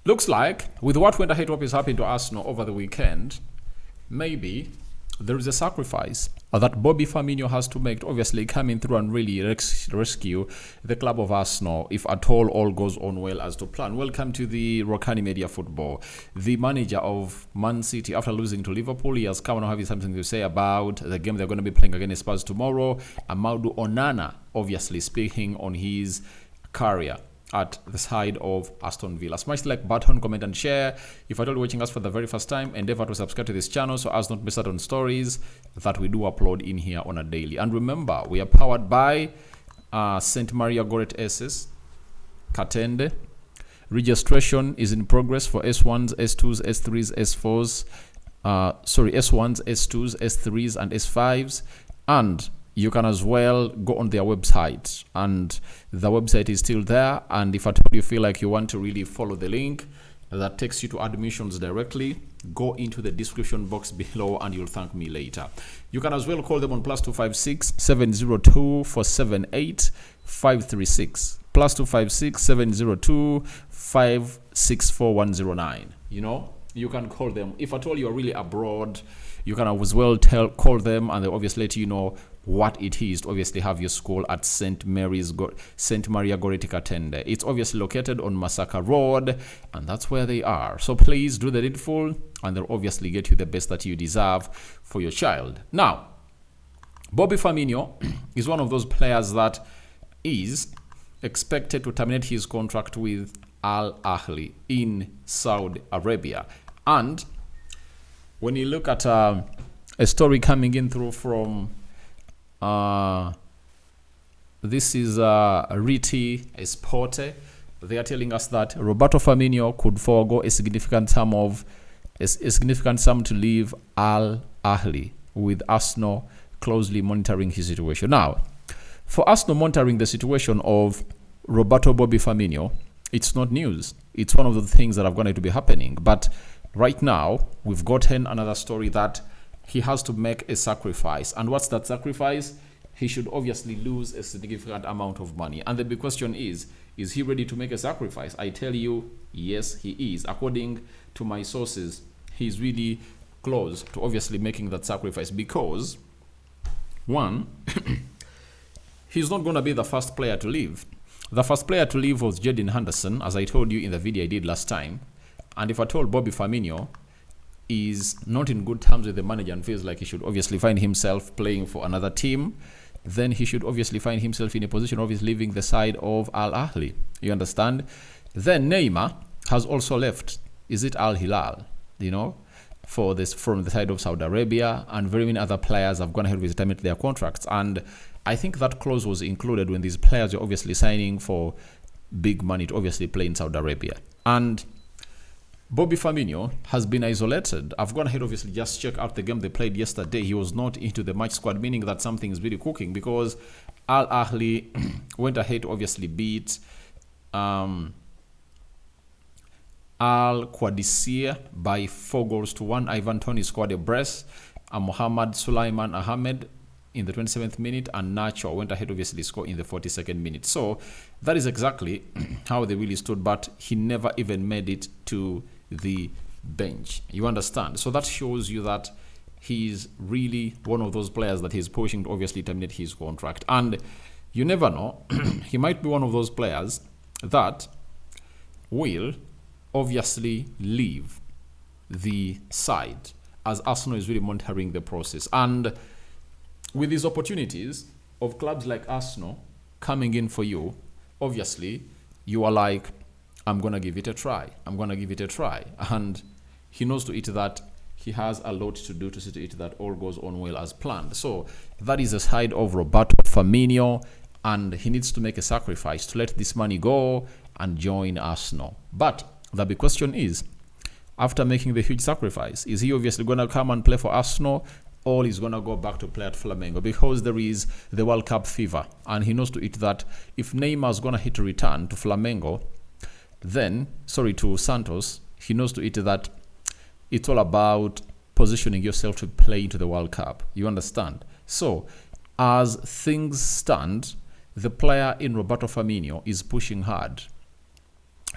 Looks like, with what went ahead, what is happening to Arsenal over the weekend, maybe there is a sacrifice that Bobby Firmino has to make to obviously coming through and really rescue the club of Arsenal if at all goes on well as to plan. Welcome to the Rokani Media Football. The manager of Man City, after losing to Liverpool, he has come and having something to say about the game they're going to be playing against Spurs tomorrow. Amadou Onana, obviously speaking on his career at the side of Aston Villa. Smash the like button, comment and share. If at all watching us for the very first time, endeavor to subscribe to this channel so as not miss out on stories that we do upload in here on a daily. And remember, we are powered by St. Maria Goret SS Katende. Registration is in progress for S1s, S2s, S3s, S4s. S1s, S2s, S3s and S5s. And you can as well go on their website, and the website is still there. And if at all you feel like you want to really follow the link that takes you to admissions directly, go into the description box below and you'll thank me later. You can as well call them on +256 702 478 536, +256 702 564 109. You can call them. If at all you're really abroad, you can as well call them, and they'll obviously let you know what it is to obviously have your school at St. Maria Goretti Katende. It's obviously located on Masaka Road, and that's where they are. So please do the needful, and they'll obviously get you the best that you deserve for your child. Now, Bobby Firmino is one of those players that is expected to terminate his contract with Al Ahly in Saudi Arabia. And when you look at a story coming in through from this is Riti Esporte, they are telling us that Roberto Firmino could forego a significant sum to leave Al Ahly, with Arsenal closely monitoring his situation. Now, for Arsenal monitoring the situation of Roberto Bobby Firmino, it's not news. It's one of the things that are going to be happening. But right now, we've gotten another story that he has to make a sacrifice. And what's that sacrifice? He should obviously lose a significant amount of money. And the big question is he ready to make a sacrifice? I tell you, yes, he is. According to my sources, he's really close to obviously making that sacrifice because, one, he's not going to be the first player to leave. The first player to leave was Jadon Henderson, as I told you in the video I did last time. And if I told Bobby Firmino is not in good terms with the manager and feels like he should obviously find himself playing for another team, then he should obviously find himself in a position of his leaving the side of Al Ahly. You understand? Then Neymar has also left. Is it Al Hilal? For this from the side of Saudi Arabia, and very many other players have gone ahead with terminate their contracts. And I think that clause was included when these players were obviously signing for big money to obviously play in Saudi Arabia. And Bobby Firmino has been isolated. I've gone ahead, obviously, just check out the game they played yesterday. He was not into the match squad, meaning that something is really cooking, because Al Ahly went ahead to obviously beat Al Qadisiyah by 4-1. Ivan Toney scored a brace. Mohamed Sulaiman Ahmed in the 27th minute, and Nacho went ahead obviously score in the 42nd minute. So that is exactly how they really stood, but he never even made it to the bench. You understand? So that shows you that he's really one of those players that he's pushing to obviously terminate his contract. And you never know, he might be one of those players that will obviously leave the side, as Arsenal is really monitoring the process. And with these opportunities of clubs like Arsenal coming in for you, obviously you are like, I'm going to give it a try. And he knows to it that he has a lot to do to see to it that all goes on well as planned. So that is the side of Roberto Firmino, and he needs to make a sacrifice to let this money go and join Arsenal. But the big question is, after making the huge sacrifice, is he obviously going to come and play for Arsenal, or he's going to go back to play at Flamengo? Because there is the World Cup fever, and he knows to it that if Neymar is going to hit a return to Flamengo, to Santos, he knows to it that it's all about positioning yourself to play into the World Cup. You understand? So, as things stand, the player in Roberto Firmino is pushing hard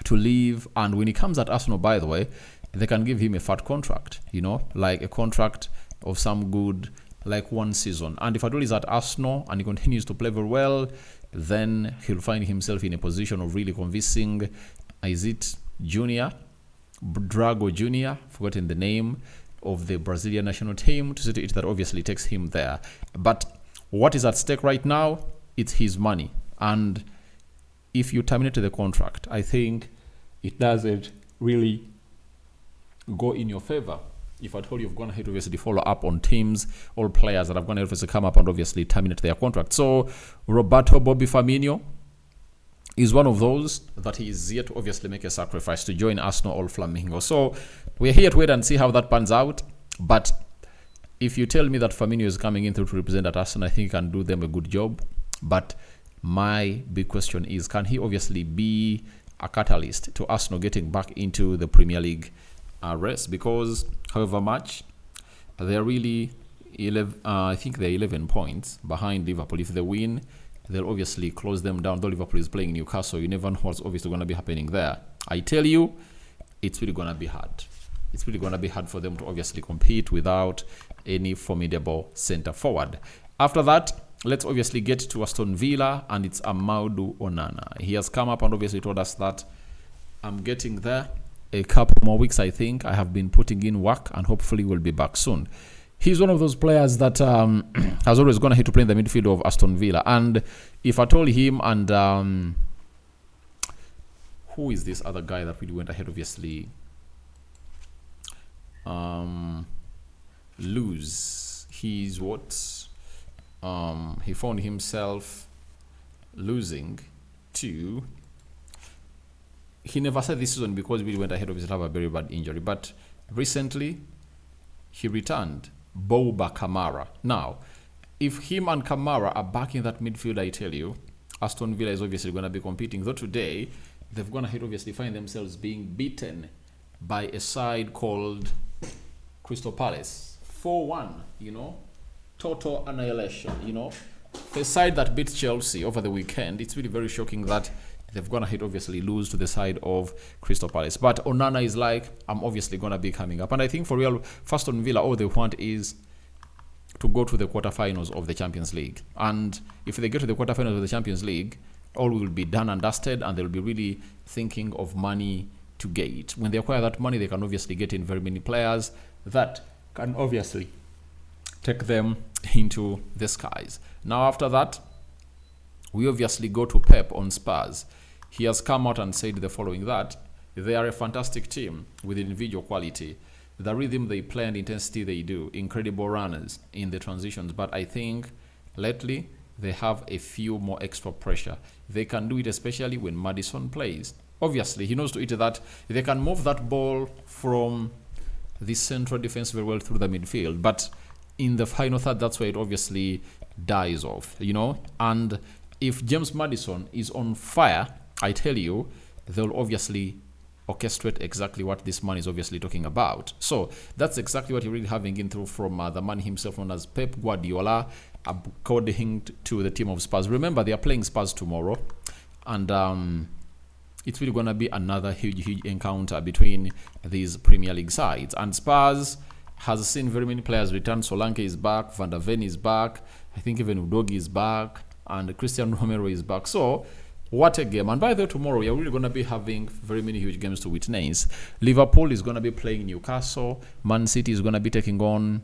to leave. And when he comes at Arsenal, by the way, they can give him a fat contract, like a contract of some good, like 1 season. And if at all he's at Arsenal and he continues to play very well, then he'll find himself in a position of really convincing, is it Drago Jr., forgotten the name, of the Brazilian national team, to see to it that obviously takes him there. But what is at stake right now? It's his money. And if you terminate the contract, I think it doesn't really go in your favor. If at all you've gone ahead to obviously follow up on teams or players that have gone ahead to come up and obviously terminate their contract. So Roberto Bobby Firmino is one of those that he is yet to obviously make a sacrifice to join Arsenal or Flamingo. So we're here to wait and see how that pans out. But if you tell me that Firmino is coming in to represent at Arsenal, I think he can do them a good job. But my big question is, can he obviously be a catalyst to Arsenal getting back into the Premier League race? Because however much, they're really 11, I think they're 11 points behind Liverpool. If they win, they'll obviously close them down. Though Liverpool is playing Newcastle, you never know what's obviously going to be happening there. I tell you, it's really going to be hard. It's really going to be hard for them to obviously compete without any formidable centre forward. After that, let's obviously get to Aston Villa, and it's Amadou Onana. He has come up and obviously told us that I'm getting there. A couple more weeks, I think. I have been putting in work, and hopefully will be back soon. He's one of those players that has always gone ahead to play in the midfield of Aston Villa. And if I told him and who is this other guy that really went ahead, obviously lose. He's what? He found himself losing to. He never said this season because we went ahead of his have a very bad injury, but recently he returned. Boba Kamara. Now, if him and Kamara are back in that midfield, I tell you, Aston Villa is obviously going to be competing. Though today they've gone ahead, obviously find themselves being beaten by a side called Crystal Palace 4-1. Total annihilation. The side that beat Chelsea over the weekend. It's really very shocking that they've gone ahead, obviously, lose to the side of Crystal Palace. But Onana is like, I'm obviously going to be coming up. And I think for real, first on Villa, all they want is to go to the quarterfinals of the Champions League. And if they get to the quarterfinals of the Champions League, all will be done and dusted, and they'll be really thinking of money to get. When they acquire that money, they can obviously get in very many players that can obviously take them into the skies. Now, after that, we obviously go to Pep on Spurs. He has come out and said the following, that they are a fantastic team with individual quality. The rhythm they play and intensity they do, incredible runners in the transitions. But I think lately they have a few more extra pressure. They can do it especially when Maddison plays. Obviously, he knows to it that they can move that ball from the central defense very well through the midfield. But in the final third, that's where it obviously dies off, And if James Maddison is on fire, I tell you, they'll obviously orchestrate exactly what this man is obviously talking about. So that's exactly what you're really having in through from the man himself known as Pep Guardiola, according to the team of Spurs. Remember, they are playing Spurs tomorrow, and it's really going to be another huge encounter between these Premier League sides. And Spurs has seen very many players return. Solanke is back, Van der Ven is back, I think even Udogi is back, and Christian Romero is back. So what a game. And by the way, tomorrow we are really going to be having very many huge games to witness. Liverpool is going to be playing Newcastle. Man City is going to be taking on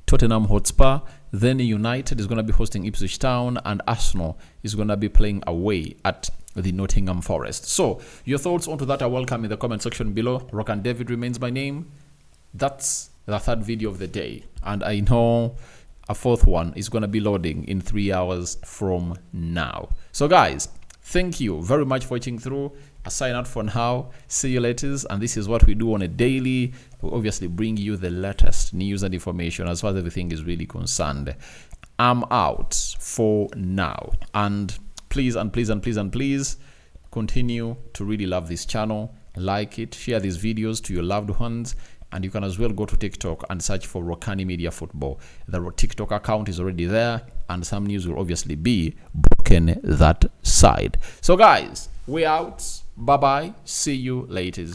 Tottenham Hotspur. Then United is going to be hosting Ipswich Town, and Arsenal is going to be playing away at the Nottingham Forest. So your thoughts onto that are welcome in the comment section below. Rokani David remains my name. That's the third video of the day, and I know a fourth one is going to be loading in 3 hours from now. So guys, thank you very much for watching through. I sign out for now. See you later. And this is what we do on a daily. We obviously bring you the latest news and information as far as everything is really concerned. I'm out for now. And please continue to really love this channel. Like it, share these videos to your loved ones, And you can as well go to TikTok and search for Rokani Media Football. The TikTok account is already there, and some news will obviously be broken that side. So guys, we out. Bye bye. See you later.